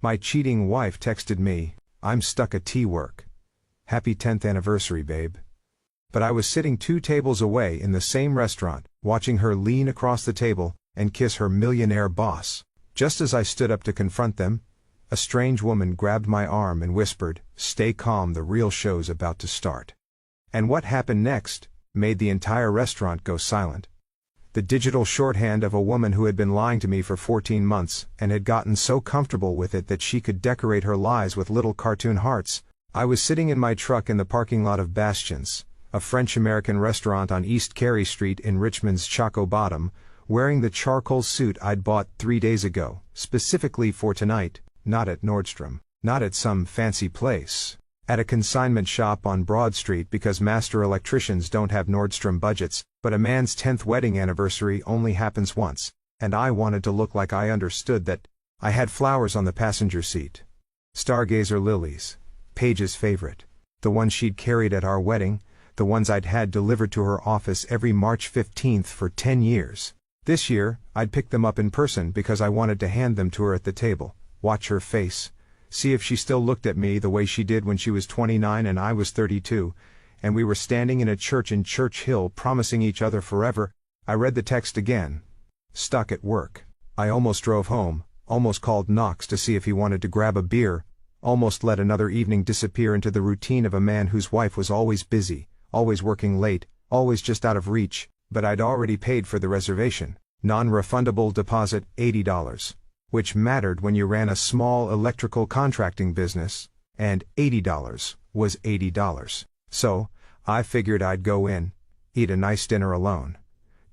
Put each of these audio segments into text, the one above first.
My cheating wife texted me, "I'm stuck at T-work. Happy 10th anniversary, babe." But I was sitting 2 tables away in the same restaurant, watching her lean across the table and kiss her millionaire boss. Just as I stood up to confront them, a strange woman grabbed my arm and whispered, "Stay calm, the real show's about to start." And what happened next made the entire restaurant go silent. The digital shorthand of a woman who had been lying to me for 14 months and had gotten so comfortable with it that she could decorate her lies with little cartoon hearts. I was sitting in my truck in the parking lot of Bastions, a French-American restaurant on East Carey Street in Richmond's Choco Bottom, wearing the charcoal suit I'd bought 3 days ago, specifically for tonight, not at Nordstrom, not at some fancy place, at a consignment shop on Broad Street because master electricians don't have Nordstrom budgets, but a man's 10th wedding anniversary only happens once, and I wanted to look like I understood that. I had flowers on the passenger seat. Stargazer lilies, Paige's favorite, the ones she'd carried at our wedding, the ones I'd had delivered to her office every March 15th for 10 years. This year, I'd picked them up in person because I wanted to hand them to her at the table, watch her face, see if she still looked at me the way she did when she was 29 and I was 32, and we were standing in a church in Church Hill promising each other forever. I read the text again. Stuck at work. I almost drove home, almost called Knox to see if he wanted to grab a beer, almost let another evening disappear into the routine of a man whose wife was always busy, always working late, always just out of reach, but I'd already paid for the reservation. Non-refundable deposit, $80. Which mattered when you ran a small electrical contracting business, and $80 was $80. So, I figured I'd go in, eat a nice dinner alone,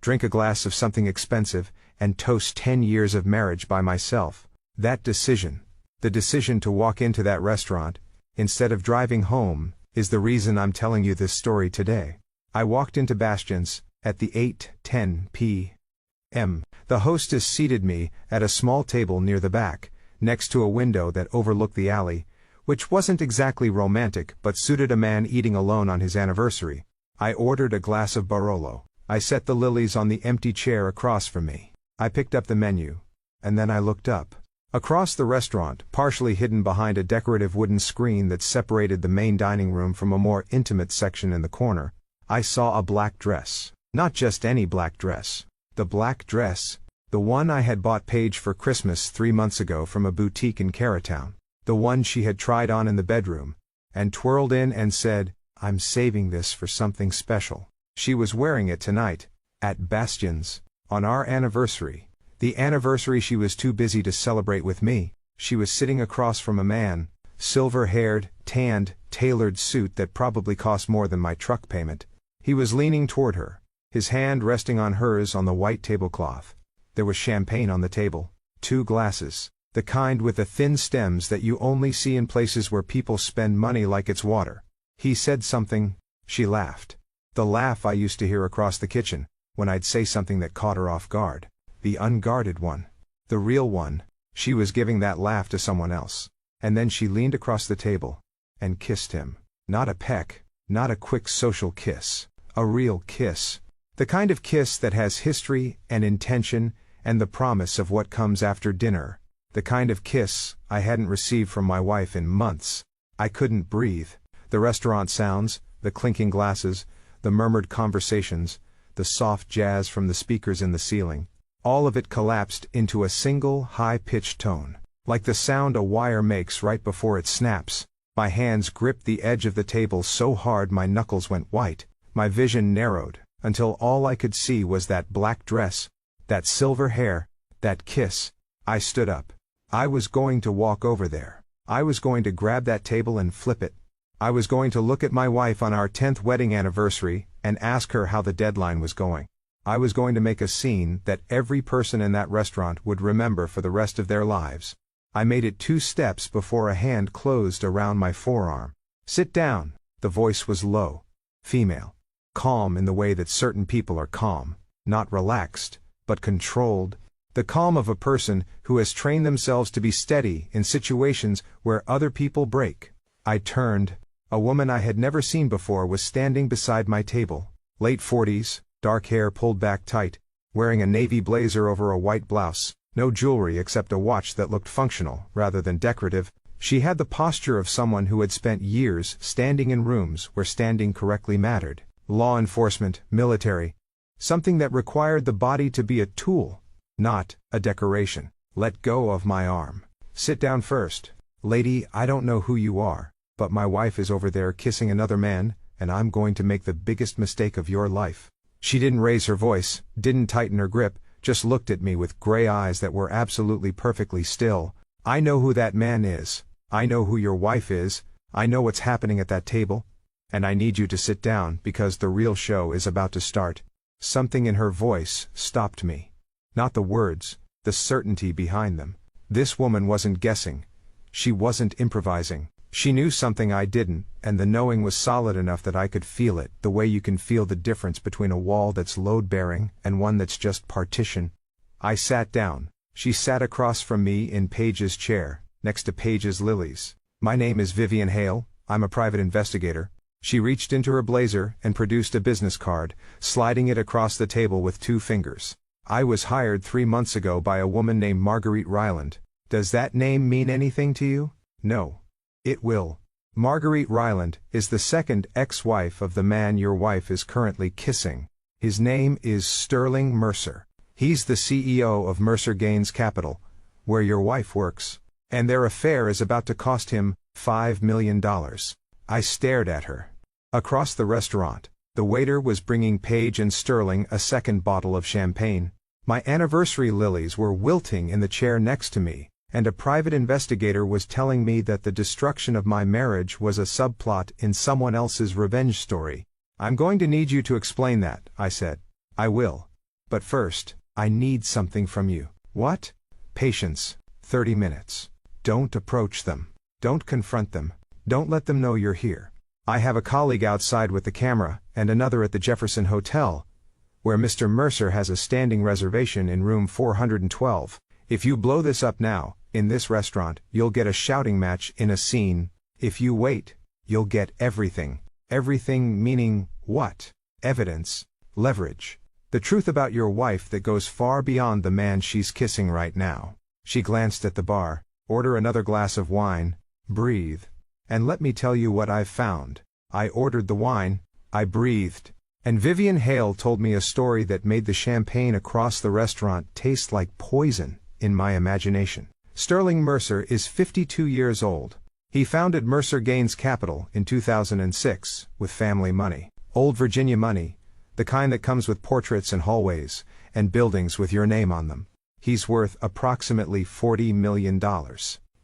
drink a glass of something expensive, and toast 10 years of marriage by myself. That decision, the decision to walk into that restaurant, instead of driving home, is the reason I'm telling you this story today. I walked into Bastions at the 8:10 p.m. The hostess seated me at a small table near the back, next to a window that overlooked the alley, which wasn't exactly romantic but suited a man eating alone on his anniversary. I ordered a glass of Barolo. I set the lilies on the empty chair across from me. I picked up the menu, and then I looked up. Across the restaurant, partially hidden behind a decorative wooden screen that separated the main dining room from a more intimate section in the corner, I saw a black dress. Not just any black dress. The black dress, the one I had bought Paige for Christmas 3 months ago from a boutique in Carytown. The one she had tried on in the bedroom, and twirled in and said, "I'm saving this for something special." She was wearing it tonight, at Bastions, on our anniversary. The anniversary she was too busy to celebrate with me. She was sitting across from a man, silver-haired, tanned, tailored suit that probably cost more than my truck payment. He was leaning toward her, his hand resting on hers on the white tablecloth. There was champagne on the table, 2 glasses, the kind with the thin stems that you only see in places where people spend money like it's water. He said something, she laughed. The laugh I used to hear across the kitchen, when I'd say something that caught her off guard. The unguarded one. The real one. She was giving that laugh to someone else. And then she leaned across the table, and kissed him. Not a peck, not a quick social kiss. A real kiss. The kind of kiss that has history and intention and the promise of what comes after dinner. The kind of kiss I hadn't received from my wife in months. I couldn't breathe. The restaurant sounds, the clinking glasses, the murmured conversations, the soft jazz from the speakers in the ceiling, all of it collapsed into a single high-pitched tone, like the sound a wire makes right before it snaps. My hands gripped the edge of the table so hard my knuckles went white. My vision narrowed, until all I could see was that black dress, that silver hair, that kiss. I stood up. I was going to walk over there. I was going to grab that table and flip it. I was going to look at my wife on our 10th wedding anniversary and ask her how the deadline was going. I was going to make a scene that every person in that restaurant would remember for the rest of their lives. I made it 2 steps before a hand closed around my forearm. "Sit down." The voice was low, female. Calm in the way that certain people are calm, not relaxed, but controlled. The calm of a person who has trained themselves to be steady in situations where other people break. I turned. A woman I had never seen before was standing beside my table. Late 40s, dark hair pulled back tight, wearing a navy blazer over a white blouse, No jewelry except a watch that looked functional rather than decorative. She had the posture of someone who had spent years standing in rooms where standing correctly mattered. Law enforcement, military. Something that required the body to be a tool, not a decoration. Let go of my arm. Sit down first. Lady, I don't know who you are, but my wife is over there kissing another man, and I'm going to make the biggest mistake of your life. She didn't raise her voice, didn't tighten her grip, just looked at me with gray eyes that were absolutely perfectly still. I know who that man is. I know who your wife is. I know what's happening at that table. And I need you to sit down because the real show is about to start. Something in her voice stopped me. Not the words, the certainty behind them. This woman wasn't guessing. She wasn't improvising. She knew something I didn't, and the knowing was solid enough that I could feel it, the way you can feel the difference between a wall that's load-bearing and one that's just partition. I sat down. She sat across from me in Paige's chair, next to Paige's lilies. My name is Vivian Hale, I'm a private investigator. She reached into her blazer and produced a business card, sliding it across the table with 2 fingers. I was hired 3 months ago by a woman named Marguerite Ryland. Does that name mean anything to you? No. It will. Marguerite Ryland is the second ex-wife of the man your wife is currently kissing. His name is Sterling Mercer. He's the CEO of Mercer Gaines Capital, where your wife works. And their affair is about to cost him $5 million. I stared at her. Across the restaurant, the waiter was bringing Paige and Sterling a second bottle of champagne. My anniversary lilies were wilting in the chair next to me, and a private investigator was telling me that the destruction of my marriage was a subplot in someone else's revenge story. I'm going to need you to explain that, I said. I will. But first, I need something from you. What? Patience. 30 minutes. Don't approach them. Don't confront them. Don't let them know you're here. I have a colleague outside with the camera, and another at the Jefferson Hotel, where Mr. Mercer has a standing reservation in room 412. If you blow this up now, in this restaurant, you'll get a shouting match in a scene. If you wait, you'll get everything. Everything meaning what? Evidence. Leverage. The truth about your wife that goes far beyond the man she's kissing right now. She glanced at the bar. Order another glass of wine. Breathe. And let me tell you what I've found. I ordered the wine. I breathed. And Vivian Hale told me a story that made the champagne across the restaurant taste like poison in my imagination. Sterling Mercer is 52 years old. He founded Mercer Gaines Capital in 2006 with family money. Old Virginia money, the kind that comes with portraits and hallways, and buildings with your name on them. He's worth approximately $40 million.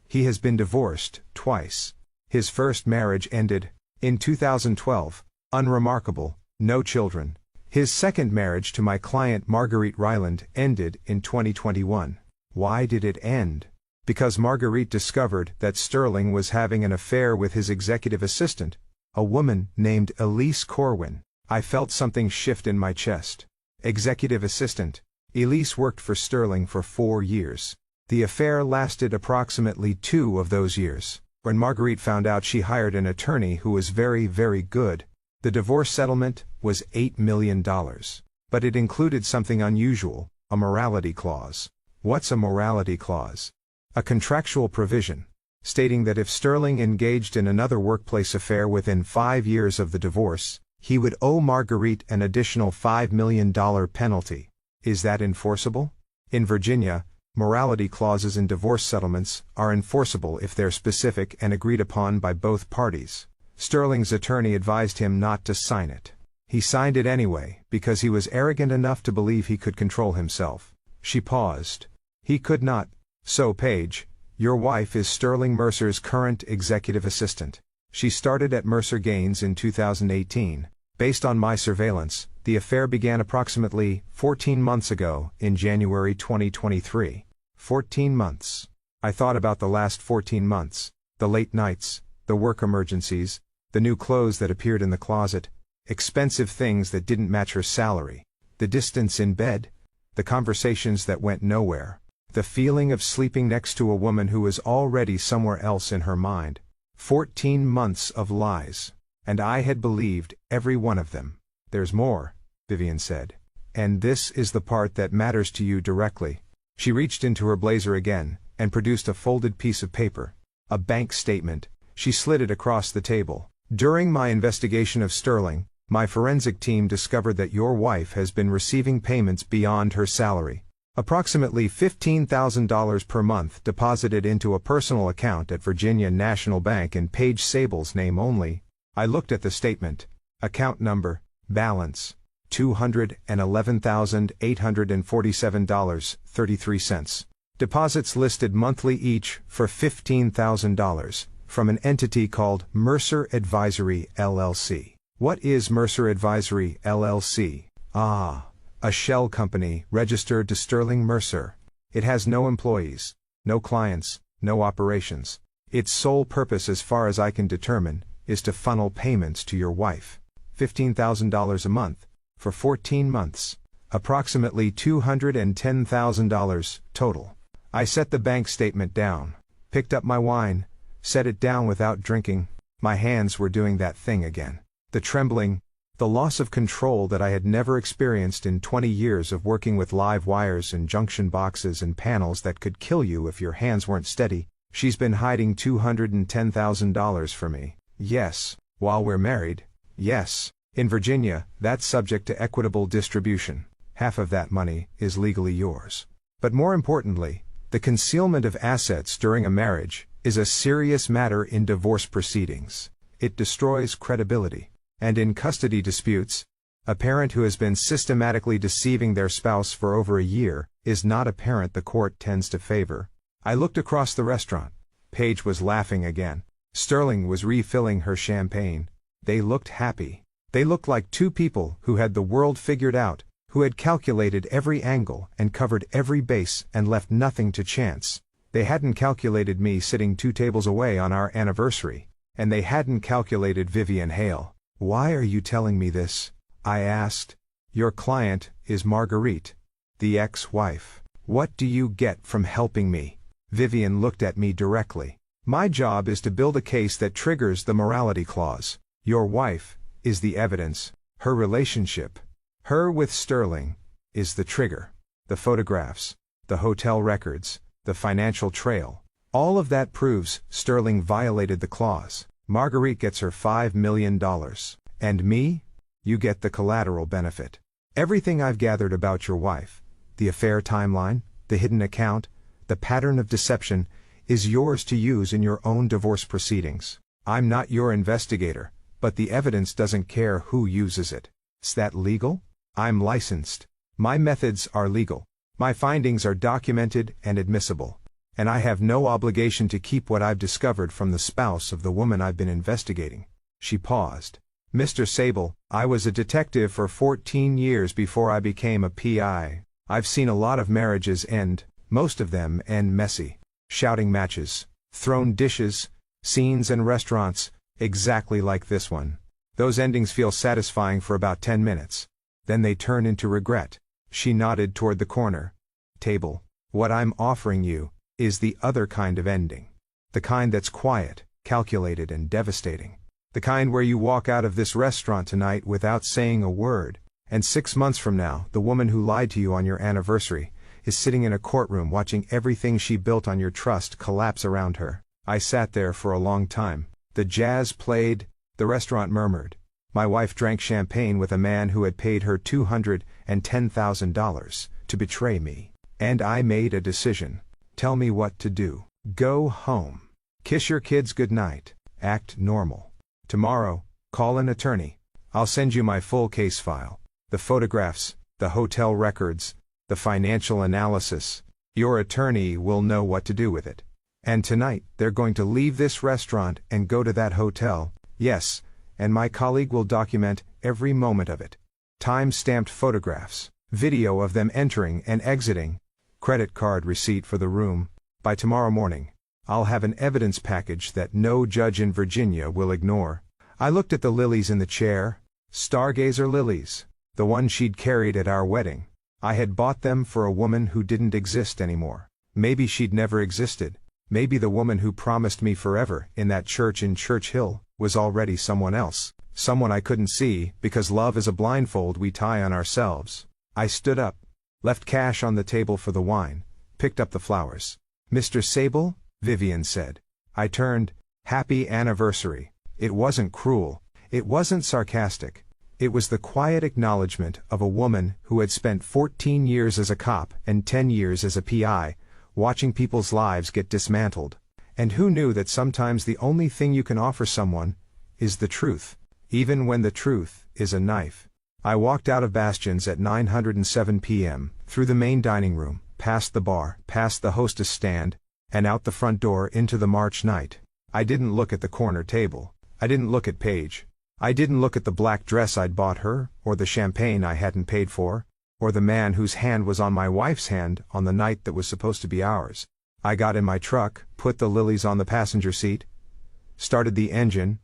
He has been divorced twice. His first marriage ended in 2012. Unremarkable, no children. His second marriage to my client Marguerite Ryland ended in 2021. Why did it end? Because Marguerite discovered that Sterling was having an affair with his executive assistant, a woman named Elise Corwin. I felt something shift in my chest. Executive assistant. Elise worked for Sterling for 4 years. The affair lasted approximately 2 of those years. When Marguerite found out, she hired an attorney who was very, very good. The divorce settlement was $8 million. But it included something unusual, a morality clause. What's a morality clause? A contractual provision, stating that if Sterling engaged in another workplace affair within 5 years of the divorce, he would owe Marguerite an additional $5 million penalty. Is that enforceable? In Virginia, morality clauses in divorce settlements are enforceable if they're specific and agreed upon by both parties. Sterling's attorney advised him not to sign it. He signed it anyway, because he was arrogant enough to believe he could control himself. She paused. He could not. So Paige, your wife is Sterling Mercer's current executive assistant. She started at Mercer Gaines in 2018. Based on my surveillance, the affair began approximately 14 months ago in January 2023. 14 months. I thought about the last 14 months, the late nights, the work emergencies, the new clothes that appeared in the closet, expensive things that didn't match her salary, the distance in bed, the conversations that went nowhere, the feeling of sleeping next to a woman who was already somewhere else in her mind. 14 months of lies. And I had believed every one of them. There's more, Vivian said. And this is the part that matters to you directly. She reached into her blazer again, and produced a folded piece of paper. A bank statement. She slid it across the table. During my investigation of Sterling, my forensic team discovered that your wife has been receiving payments beyond her salary. Approximately $15,000 per month deposited into a personal account at Virginia National Bank in Paige Sable's name only. I looked at the statement. Account number, balance, $211,847.33. Deposits listed monthly each for $15,000 from an entity called Mercer Advisory LLC. What is Mercer Advisory LLC? A shell company registered to Sterling Mercer. It has no employees, no clients, no operations. Its sole purpose, as far as I can determine, is to funnel payments to your wife. $15,000 a month, for 14 months. Approximately $210,000 total. I set the bank statement down, picked up my wine, set it down without drinking. My hands were doing that thing again. The trembling, the loss of control that I had never experienced in 20 years of working with live wires and junction boxes and panels that could kill you if your hands weren't steady. She's been hiding $210,000 for me. Yes, while we're married. Yes. In Virginia, that's subject to equitable distribution. Half of that money is legally yours. But more importantly, the concealment of assets during a marriage is a serious matter in divorce proceedings. It destroys credibility. And in custody disputes, a parent who has been systematically deceiving their spouse for over a year is not a parent the court tends to favor. I looked across the restaurant. Paige was laughing again. Sterling was refilling her champagne. They looked happy. They looked like two people who had the world figured out, who had calculated every angle and covered every base and left nothing to chance. They hadn't calculated me sitting 2 tables away on our anniversary, and they hadn't calculated Vivian Hale. Why are you telling me this? I asked. Your client is Marguerite, the ex-wife. What do you get from helping me? Vivian looked at me directly. My job is to build a case that triggers the morality clause. Your wife is the evidence. Her relationship, her with Sterling, is the trigger. The photographs, the hotel records, the financial trail. All of that proves Sterling violated the clause. Marguerite gets her $5 million. And me? You get the collateral benefit. Everything I've gathered about your wife, the affair timeline, the hidden account, the pattern of deception, is yours to use in your own divorce proceedings. I'm not your investigator, but the evidence doesn't care who uses it. Is that legal? I'm licensed. My methods are legal. My findings are documented and admissible. And I have no obligation to keep what I've discovered from the spouse of the woman I've been investigating. She paused. Mr. Sable, I was a detective for 14 years before I became a PI. I've seen a lot of marriages end, most of them end messy. Shouting matches, thrown dishes, scenes in restaurants, exactly like this one. Those endings feel satisfying for about 10 minutes. Then they turn into regret. She nodded toward the corner table. What I'm offering you is the other kind of ending. The kind that's quiet, calculated and devastating. The kind where you walk out of this restaurant tonight without saying a word, and 6 months from now, the woman who lied to you on your anniversary is sitting in a courtroom watching everything she built on your trust collapse around her. I sat there for a long time. The jazz played, the restaurant murmured. My wife drank champagne with a man who had paid her $210,000 to betray me. And I made a decision. Tell me what to do. Go home. Kiss your kids goodnight. Act normal. Tomorrow, call an attorney. I'll send you my full case file. The photographs, the hotel records, the financial analysis. Your attorney will know what to do with it. And tonight, they're going to leave this restaurant and go to that hotel. Yes, and my colleague will document every moment of it. Time-stamped photographs, video of them entering and exiting, credit card receipt for the room. By tomorrow morning, I'll have an evidence package that no judge in Virginia will ignore. I looked at the lilies in the chair, stargazer lilies, the one she'd carried at our wedding. I had bought them for a woman who didn't exist anymore. Maybe she'd never existed. Maybe the woman who promised me forever in that church in Church Hill was already someone else, someone I couldn't see because love is a blindfold we tie on ourselves. I stood up, left cash on the table for the wine, picked up the flowers. "Mr. Sable?" Vivian said. I turned. "Happy anniversary." It wasn't cruel. It wasn't sarcastic. It was the quiet acknowledgement of a woman who had spent 14 years as a cop and 10 years as a PI, watching people's lives get dismantled. And who knew that sometimes the only thing you can offer someone is the truth, even when the truth is a knife. I walked out of Bastions at 9:07 p.m., through the main dining room, past the bar, past the hostess stand, and out the front door into the March night. I didn't look at the corner table. I didn't look at Paige. I didn't look at the black dress I'd bought her, or the champagne I hadn't paid for, or the man whose hand was on my wife's hand on the night that was supposed to be ours. I got in my truck, put the lilies on the passenger seat, started the engine,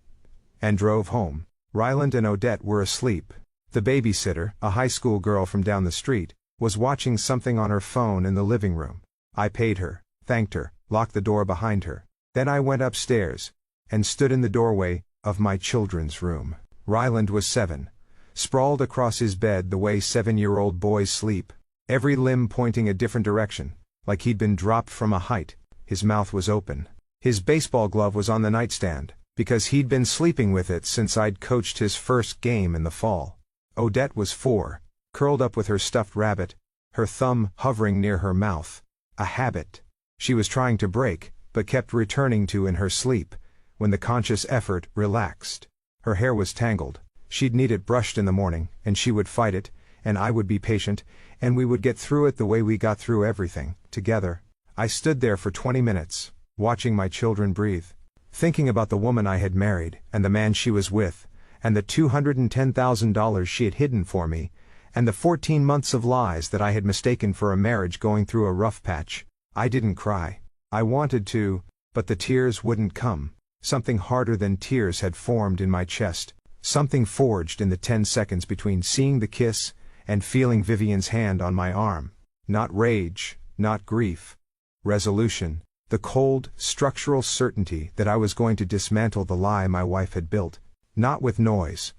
and drove home. Ryland and Odette were asleep. The babysitter, a high school girl from down the street, was watching something on her phone in the living room. I paid her, thanked her, locked the door behind her. Then I went upstairs, and stood in the doorway of my children's room. Ryland was 7, sprawled across his bed the way 7-year-old boys sleep, every limb pointing a different direction, like he'd been dropped from a height. His mouth was open. His baseball glove was on the nightstand, because he'd been sleeping with it since I'd coached his first game in the fall. Odette was 4, curled up with her stuffed rabbit, her thumb hovering near her mouth. A habit she was trying to break, but kept returning to in her sleep, when the conscious effort relaxed. Her hair was tangled. She'd need it brushed in the morning, and she would fight it, and I would be patient, and we would get through it the way we got through everything, together. I stood there for 20 minutes, watching my children breathe, thinking about the woman I had married, and the man she was with, and the $210,000 she had hidden for me, and the 14 months of lies that I had mistaken for a marriage going through a rough patch. I didn't cry. I wanted to, but the tears wouldn't come. Something harder than tears had formed in my chest, something forged in the 10 seconds between seeing the kiss and feeling Vivian's hand on my arm. Not rage, not grief. Resolution, the cold, structural certainty that I was going to dismantle the lie my wife had built, not with noise,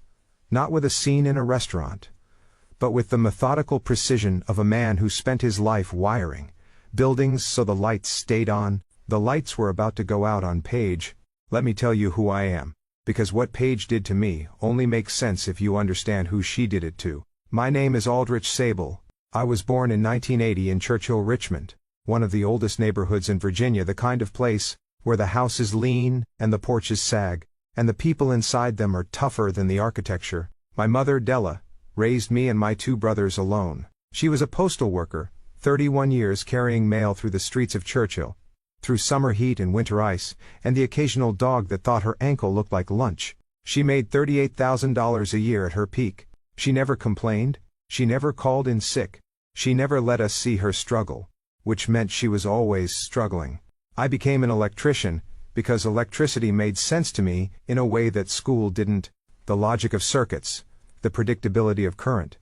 not with a scene in a restaurant, but with the methodical precision of a man who spent his life wiring buildings so the lights stayed on. The lights were about to go out on Paige. Let me tell you who I am, because what Paige did to me only makes sense if you understand who she did it to. My name is Aldrich Sable. I was born in 1980 in Churchill, Richmond, one of the oldest neighborhoods in Virginia, the kind of place where the houses lean and the porches sag, and the people inside them are tougher than the architecture. My mother, Della, raised me and my 2 brothers alone. She was a postal worker, 31 years carrying mail through the streets of Churchill, through summer heat and winter ice, and the occasional dog that thought her ankle looked like lunch. She made $38,000 a year at her peak. She never complained. She never called in sick. She never let us see her struggle, which meant she was always struggling. I became an electrician because electricity made sense to me in a way that school didn't. The logic of circuits, the predictability of current,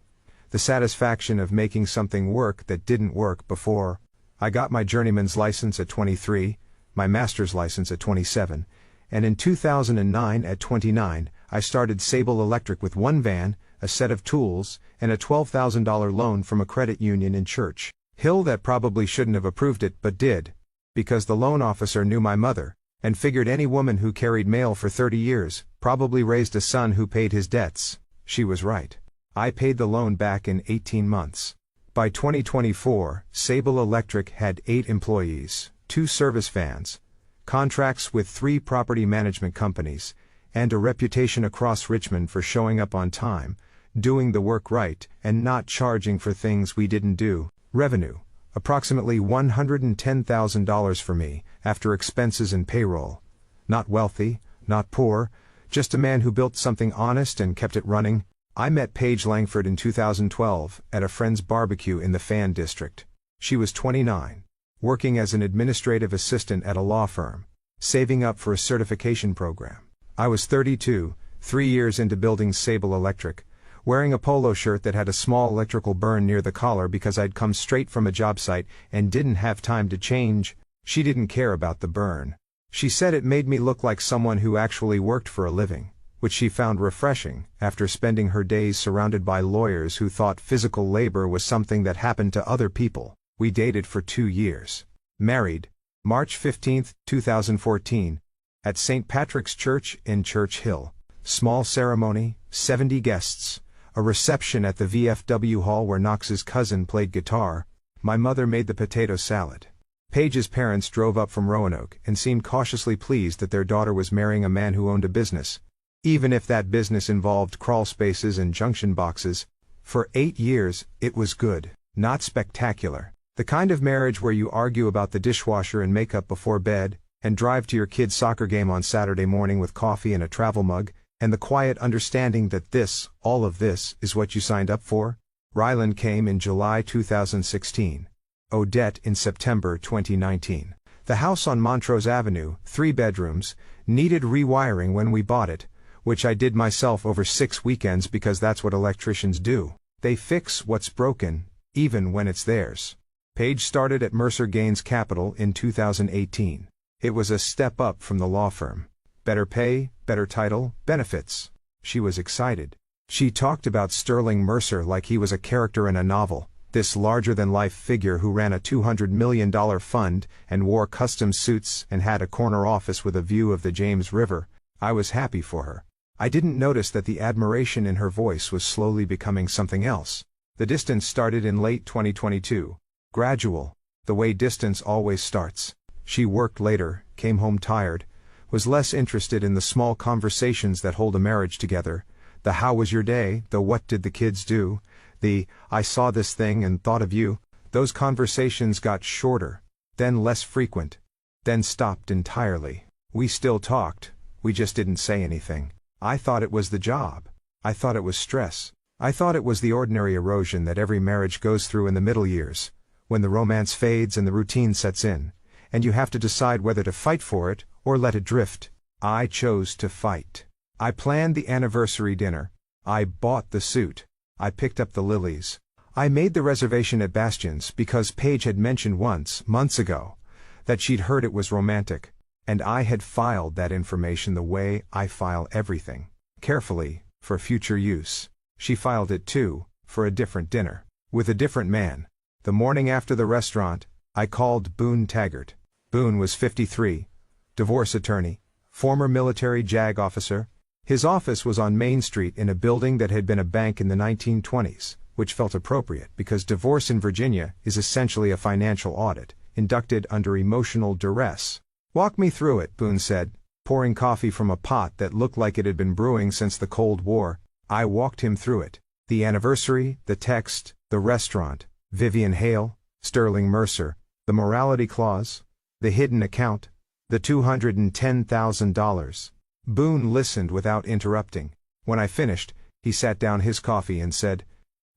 the satisfaction of making something work that didn't work before. I got my journeyman's license at 23, my master's license at 27, and in 2009 at 29, I started Sable Electric with 1 van, a set of tools, and a $12,000 loan from a credit union in Church Hill that probably shouldn't have approved it but did, because the loan officer knew my mother, and figured any woman who carried mail for 30 years probably raised a son who paid his debts. She was right. I paid the loan back in 18 months. By 2024, Sable Electric had 8 employees, 2 service vans, contracts with 3 property management companies, and a reputation across Richmond for showing up on time, doing the work right, and not charging for things we didn't do. Revenue, approximately $110,000 for me, after expenses and payroll. Not wealthy, not poor, just a man who built something honest and kept it running. I met Paige Langford in 2012 at a friend's barbecue in the Fan District. She was 29, working as an administrative assistant at a law firm, saving up for a certification program. I was 32, 3 years into building Sable Electric, wearing a polo shirt that had a small electrical burn near the collar because I'd come straight from a job site and didn't have time to change. She didn't care about the burn. She said it made me look like someone who actually worked for a living, which she found refreshing after spending her days surrounded by lawyers who thought physical labor was something that happened to other people. We dated for 2 years. Married, March 15, 2014, at St. Patrick's Church in Church Hill. Small ceremony, 70 guests, a reception at the VFW hall where Knox's cousin played guitar. My mother made the potato salad. Paige's parents drove up from Roanoke and seemed cautiously pleased that their daughter was marrying a man who owned a business, even if that business involved crawl spaces and junction boxes. For 8 years, it was good, not spectacular. The kind of marriage where you argue about the dishwasher and makeup before bed, and drive to your kid's soccer game on Saturday morning with coffee and a travel mug, and the quiet understanding that all of this, is what you signed up for. Ryland came in July 2016. Odette in September 2019. The house on Montrose Avenue, 3 bedrooms, needed rewiring when we bought it, which I did myself over 6 weekends because that's what electricians do. They fix what's broken, even when it's theirs. Paige started at Mercer Gaines Capital in 2018. It was a step up from the law firm. Better pay, better title, benefits. She was excited. She talked about Sterling Mercer like he was a character in a novel, this larger-than-life figure who ran a $200 million fund and wore custom suits and had a corner office with a view of the James River. I was happy for her. I didn't notice that the admiration in her voice was slowly becoming something else. The distance started in late 2022. Gradual, the way distance always starts. She worked later, came home tired, was less interested in the small conversations that hold a marriage together, the how was your day, the what did the kids do, the I saw this thing and thought of you. Those conversations got shorter, then less frequent, then stopped entirely. We still talked, we just didn't say anything. I thought it was the job. I thought it was stress. I thought it was the ordinary erosion that every marriage goes through in the middle years, when the romance fades and the routine sets in, and you have to decide whether to fight for it or let it drift. I chose to fight. I planned the anniversary dinner. I bought the suit. I picked up the lilies. I made the reservation at Bastion's because Paige had mentioned once, months ago, that she'd heard it was romantic, and I had filed that information the way I file everything, carefully, for future use. She filed it too, for a different dinner, with a different man. The morning after the restaurant, I called Boone Taggart. Boone was 53, divorce attorney, former military JAG officer. His office was on Main Street in a building that had been a bank in the 1920s, which felt appropriate because divorce in Virginia is essentially a financial audit, inducted under emotional duress. Walk me through it, Boone said, pouring coffee from a pot that looked like it had been brewing since the Cold War. I walked him through it. The anniversary, the text, the restaurant, Vivian Hale, Sterling Mercer, the morality clause, the hidden account, the $210,000. Boone listened without interrupting. When I finished, he sat down his coffee and said,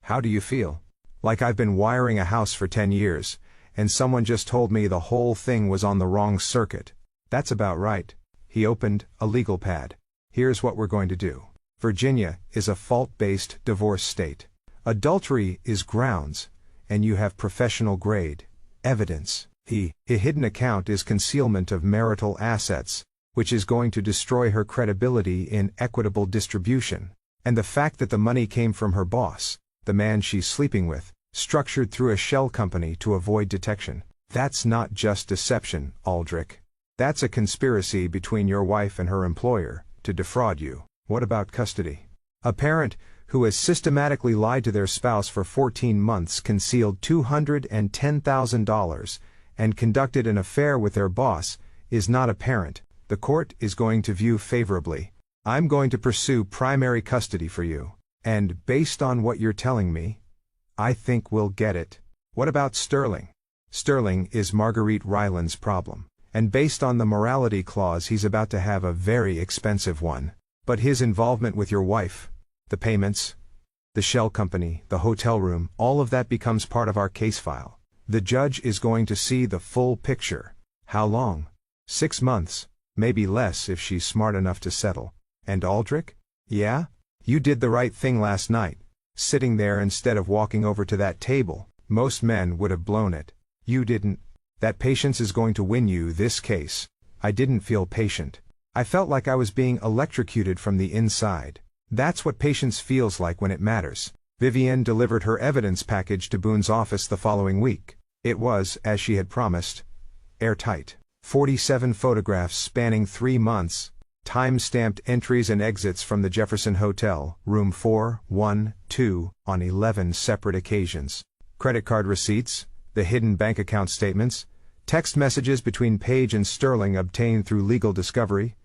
"How do you feel?" Like I've been wiring a house for 10 years, and someone just told me the whole thing was on the wrong circuit. That's about right. He opened a legal pad. Here's what we're going to do. Virginia is a fault-based divorce state. Adultery is grounds, and you have professional grade evidence. A hidden account is concealment of marital assets, which is going to destroy her credibility in equitable distribution. And the fact that the money came from her boss, the man she's sleeping with, structured through a shell company to avoid detection. That's not just deception, Aldrich. That's a conspiracy between your wife and her employer to defraud you. What about custody? A parent who has systematically lied to their spouse for 14 months, concealed $210,000, and conducted an affair with their boss, is not a parent. The court is going to view favorably. I'm going to pursue primary custody for you. And based on what you're telling me, I think we'll get it. What about Sterling? Sterling is Marguerite Ryland's problem. And based on the morality clause, he's about to have a very expensive one. But his involvement with your wife, the payments, the shell company, the hotel room, all of that becomes part of our case file. The judge is going to see the full picture. How long? 6 months. Maybe less if she's smart enough to settle. And Aldrich? Yeah? You did the right thing last night, sitting there instead of walking over to that table. Most men would have blown it. You didn't. That patience is going to win you this case. I didn't feel patient. I felt like I was being electrocuted from the inside. That's what patience feels like when it matters. Vivienne delivered her evidence package to Boone's office the following week. It was, as she had promised, airtight. 47 photographs spanning 3 months, time-stamped entries and exits from the Jefferson Hotel, room 412, on 11 separate occasions. Credit card receipts, the hidden bank account statements, text messages between Page and Sterling obtained through legal discovery,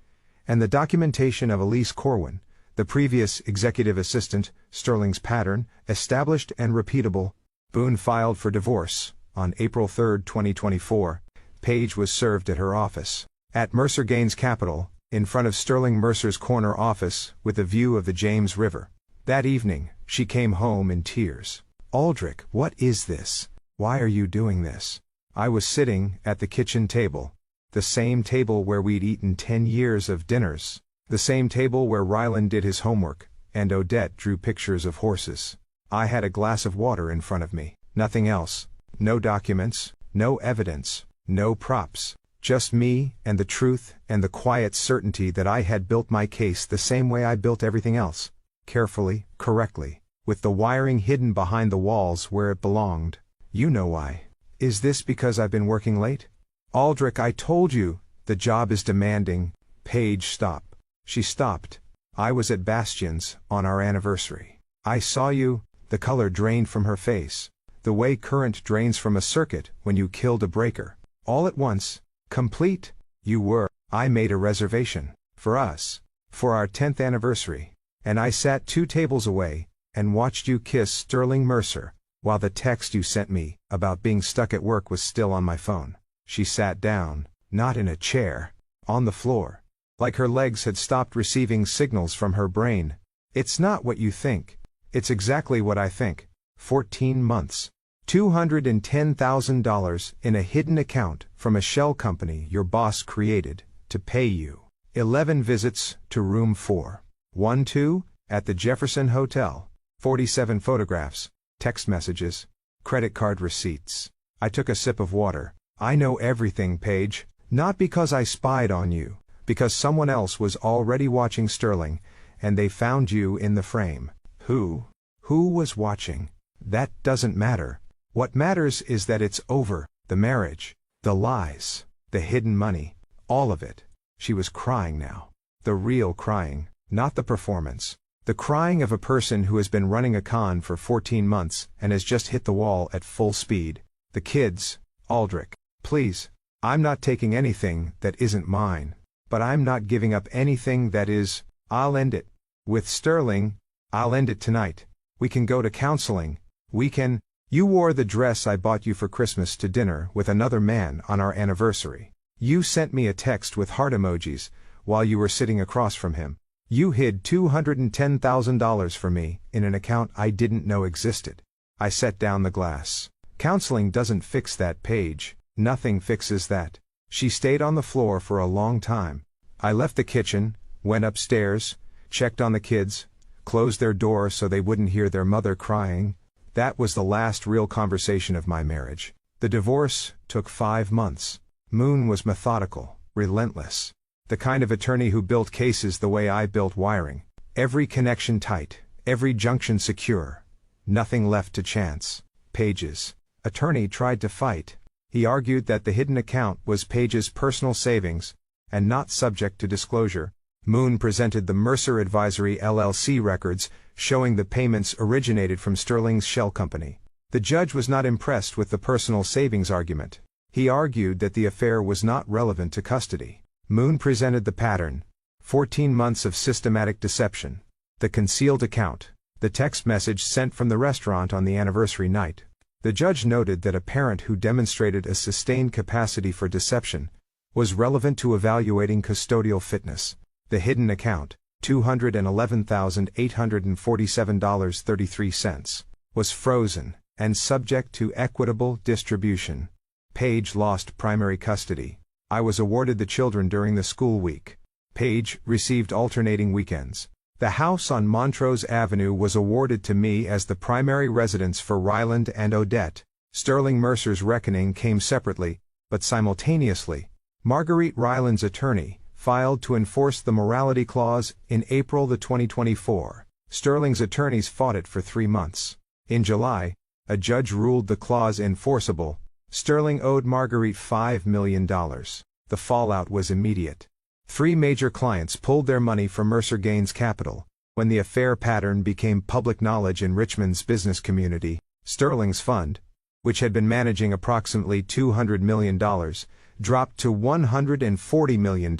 and the documentation of Elise Corwin, the previous executive assistant, Sterling's pattern, established and repeatable. Boone filed for divorce. On April 3, 2024, Page was served at her office at Mercer Gaines Capital, in front of Sterling Mercer's corner office with a view of the James River. That evening, she came home in tears. "Aldrich, what is this? Why are you doing this?" I was sitting at the kitchen table, the same table where we'd eaten 10 years of dinners, the same table where Ryland did his homework, and Odette drew pictures of horses. I had a glass of water in front of me, nothing else, no documents, no evidence, no props, just me and the truth and the quiet certainty that I had built my case the same way I built everything else, carefully, correctly, with the wiring hidden behind the walls where it belonged. You know why. Is this because I've been working late? Aldrich, I told you, the job is demanding. Page, stop. She stopped. I was at Bastion's, on our anniversary. I saw you. The color drained from her face. The way current drains from a circuit when you killed a breaker. All at once, complete. You were. I made a reservation. For us. For our 10th anniversary. And I sat 2 tables away, and watched you kiss Sterling Mercer, while the text you sent me, about being stuck at work, was still on my phone. She sat down, not in a chair, on the floor. Like her legs had stopped receiving signals from her brain. It's not what you think. It's exactly what I think. 14 months. $210,000 in a hidden account from a shell company your boss created, to pay you. 11 visits to room 412, at the Jefferson Hotel. 47 photographs, text messages, credit card receipts. I took a sip of water. I know everything, Page, not because I spied on you, because someone else was already watching Sterling, and they found you in the frame. Who was watching? That doesn't matter. What matters is that it's over, the marriage, the lies, the hidden money, all of it. She was crying now. The real crying, not the performance. The crying of a person who has been running a con for 14 months and has just hit the wall at full speed. The kids, Aldrich, please. I'm not taking anything that isn't mine, but I'm not giving up anything that is. I'll end it. With Sterling, I'll end it tonight. We can go to counseling. We can. You wore the dress I bought you for Christmas to dinner with another man on our anniversary. You sent me a text with heart emojis while you were sitting across from him. You hid $210,000 for me in an account I didn't know existed. I set down the glass. Counseling doesn't fix that, Page. Nothing fixes that. She stayed on the floor for a long time. I left the kitchen, went upstairs, checked on the kids, closed their door so they wouldn't hear their mother crying. That was the last real conversation of my marriage. The divorce took 5 months. Moon was methodical, relentless. The kind of attorney who built cases the way I built wiring. Every connection tight, every junction secure. Nothing left to chance. Page's attorney tried to fight. He argued that the hidden account was Page's personal savings, and not subject to disclosure. Moon presented the Mercer Advisory LLC records, showing the payments originated from Sterling's shell company. The judge was not impressed with the personal savings argument. He argued that the affair was not relevant to custody. Moon presented the pattern. 14 months of systematic deception. The concealed account. The text message sent from the restaurant on the anniversary night. The judge noted that a parent who demonstrated a sustained capacity for deception was relevant to evaluating custodial fitness. The hidden account, $211,847.33, was frozen and subject to equitable distribution. Page lost primary custody. I was awarded the children during the school week. Page received alternating weekends. The house on Montrose Avenue was awarded to me as the primary residence for Ryland and Odette. Sterling Mercer's reckoning came separately, but simultaneously. Marguerite Ryland's attorney filed to enforce the morality clause in April 2024. Sterling's attorneys fought it for 3 months. In July, a judge ruled the clause enforceable. Sterling owed Marguerite $5 million. The fallout was immediate. 3 major clients pulled their money from Mercer Gaines Capital. When the affair pattern became public knowledge in Richmond's business community, Sterling's fund, which had been managing approximately $200 million, dropped to $140 million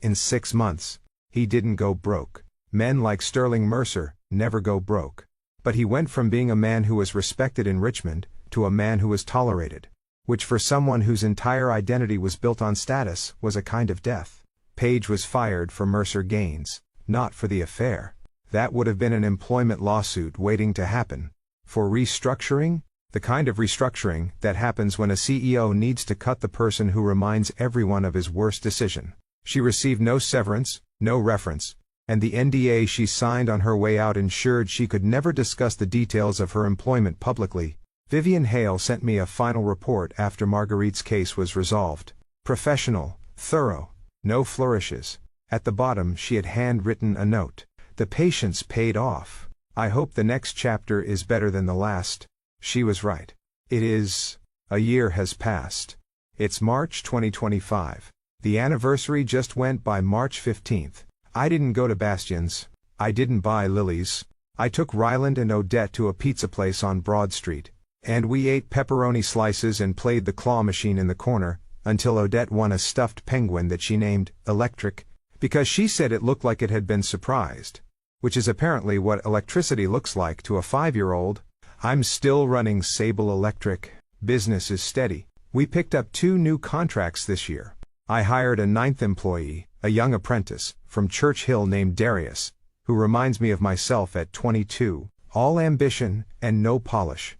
in 6 months. He didn't go broke. Men like Sterling Mercer never go broke. But he went from being a man who was respected in Richmond to a man who was tolerated, which for someone whose entire identity was built on status was a kind of death. Page was fired for Mercer Gaines, not for the affair. That would have been an employment lawsuit waiting to happen. For restructuring? The kind of restructuring that happens when a CEO needs to cut the person who reminds everyone of his worst decision. She received no severance, no reference, and the NDA she signed on her way out ensured she could never discuss the details of her employment publicly. Vivian Hale sent me a final report after Marguerite's case was resolved. Professional, thorough, no flourishes. At the bottom she had handwritten a note. The patience paid off. I hope the next chapter is better than the last. She was right. It is. A year has passed. It's March 2025. The anniversary just went by March 15th. I didn't go to Bastion's. I didn't buy lilies. I took Ryland and Odette to a pizza place on Broad Street. And we ate pepperoni slices and played the claw machine in the corner, until Odette won a stuffed penguin that she named Electric, because she said it looked like it had been surprised. Which is apparently what electricity looks like to a 5-year-old. I'm still running Sable Electric. Business is steady. We picked up 2 new contracts this year. I hired a 9th employee, a young apprentice, from Church Hill named Darius, who reminds me of myself at 22, all ambition and no polish.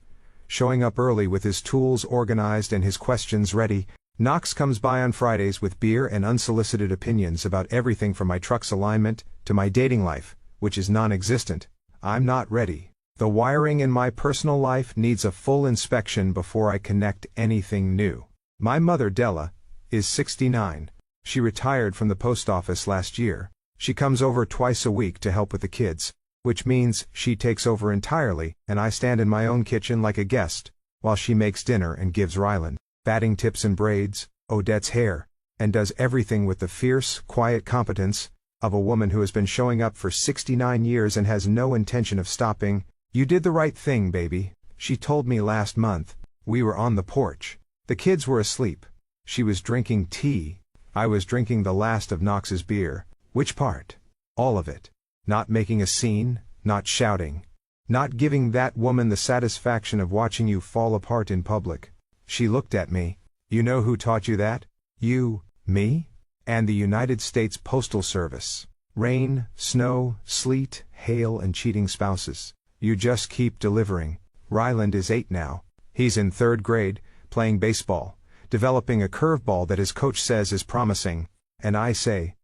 Showing up early with his tools organized and his questions ready, Knox comes by on Fridays with beer and unsolicited opinions about everything from my truck's alignment to my dating life, which is non-existent. I'm not ready. The wiring in my personal life needs a full inspection before I connect anything new. My mother, Della, is 69. She retired from the post office last year. She comes over twice a week to help with the kids, which means she takes over entirely, and I stand in my own kitchen like a guest, while she makes dinner and gives Ryland batting tips and braids, Odette's hair, and does everything with the fierce, quiet competence of a woman who has been showing up for 69 years and has no intention of stopping. You did the right thing, baby, she told me last month. We were on the porch. The kids were asleep. She was drinking tea. I was drinking the last of Knox's beer. Which part? All of it. Not making a scene, not shouting. Not giving that woman the satisfaction of watching you fall apart in public. She looked at me. You know who taught you that? You, me, and the United States Postal Service. Rain, snow, sleet, hail, and cheating spouses. You just keep delivering. Ryland is 8 now. He's in 3rd grade, playing baseball, developing a curveball that his coach says is promising, and I say,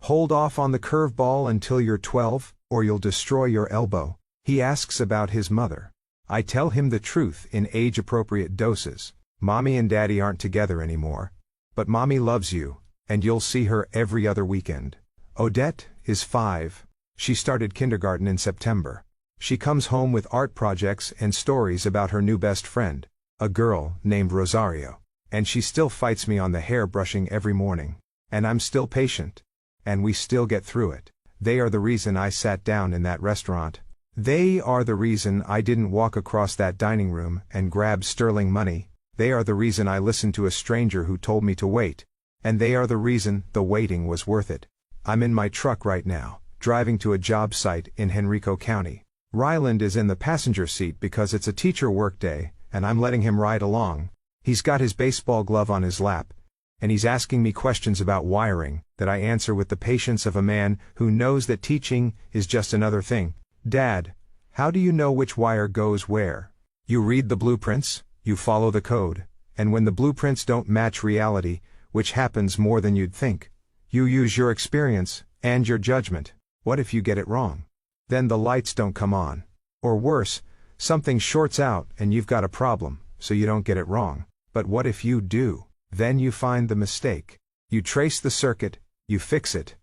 hold off on the curveball until you're 12, or you'll destroy your elbow. He asks about his mother. I tell him the truth in age-appropriate doses. Mommy and Daddy aren't together anymore. But Mommy loves you, and you'll see her every other weekend. Odette is 5. She started kindergarten in September. She comes home with art projects and stories about her new best friend, a girl named Rosario. And she still fights me on the hair brushing every morning. And I'm still patient. And we still get through it. They are the reason I sat down in that restaurant. They are the reason I didn't walk across that dining room and grab sterling money. They are the reason I listened to a stranger who told me to wait. And they are the reason the waiting was worth it. I'm in my truck right now, driving to a job site in Henrico County. Ryland is in the passenger seat because it's a teacher work day, and I'm letting him ride along. He's got his baseball glove on his lap, and he's asking me questions about wiring that I answer with the patience of a man who knows that teaching is just another thing. Dad, how do you know which wire goes where? You read the blueprints, you follow the code, and when the blueprints don't match reality, which happens more than you'd think, you use your experience and your judgment. What if you get it wrong? Then the lights don't come on. Or worse, something shorts out and you've got a problem, so you don't get it wrong. But what if you do? Then you find the mistake. You trace the circuit, you fix it,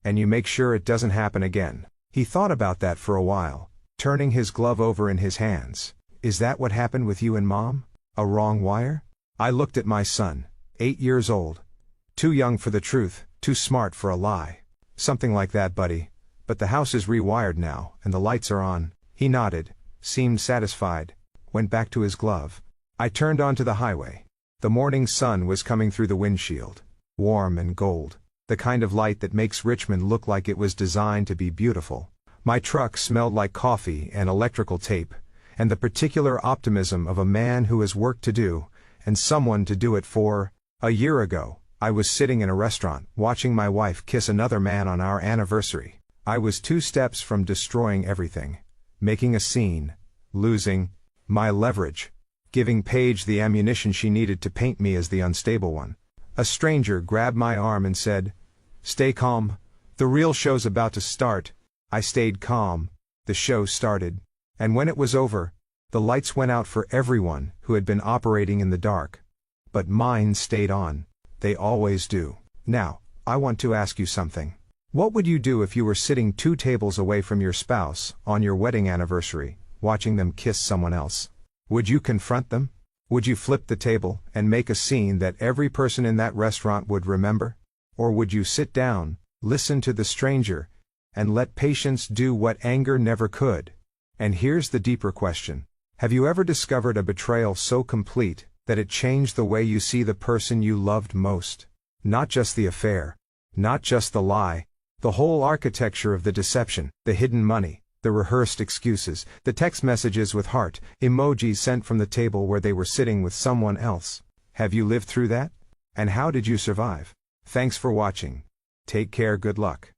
and you make sure it doesn't happen again. He thought about that for a while, turning his glove over in his hands. Is that what happened with you and Mom? A wrong wire? I looked at my son, 8 years old. Too young for the truth, too smart for a lie. Something like that, buddy. But the house is rewired now, and the lights are on. He nodded, seemed satisfied, went back to his glove. I turned onto the highway. The morning sun was coming through the windshield. Warm and gold. The kind of light that makes Richmond look like it was designed to be beautiful. My truck smelled like coffee and electrical tape, and the particular optimism of a man who has work to do, and someone to do it for. A year ago, I was sitting in a restaurant, watching my wife kiss another man on our anniversary. I was 2 steps from destroying everything. Making a scene. Losing my leverage. Giving Paige the ammunition she needed to paint me as the unstable one. A stranger grabbed my arm and said, "Stay calm. The real show's about to start." I stayed calm. The show started. And when it was over, the lights went out for everyone who had been operating in the dark. But mine stayed on. They always do. Now, I want to ask you something. What would you do if you were sitting 2 tables away from your spouse, on your wedding anniversary, watching them kiss someone else? Would you confront them? Would you flip the table, and make a scene that every person in that restaurant would remember? Or would you sit down, listen to the stranger, and let patience do what anger never could? And here's the deeper question. Have you ever discovered a betrayal so complete, that it changed the way you see the person you loved most? Not just the affair. Not just the lie. The whole architecture of the deception, the hidden money, the rehearsed excuses, the text messages with heart emojis sent from the table where they were sitting with someone else. Have you lived through that? And how did you survive? Thanks for watching. Take care, good luck.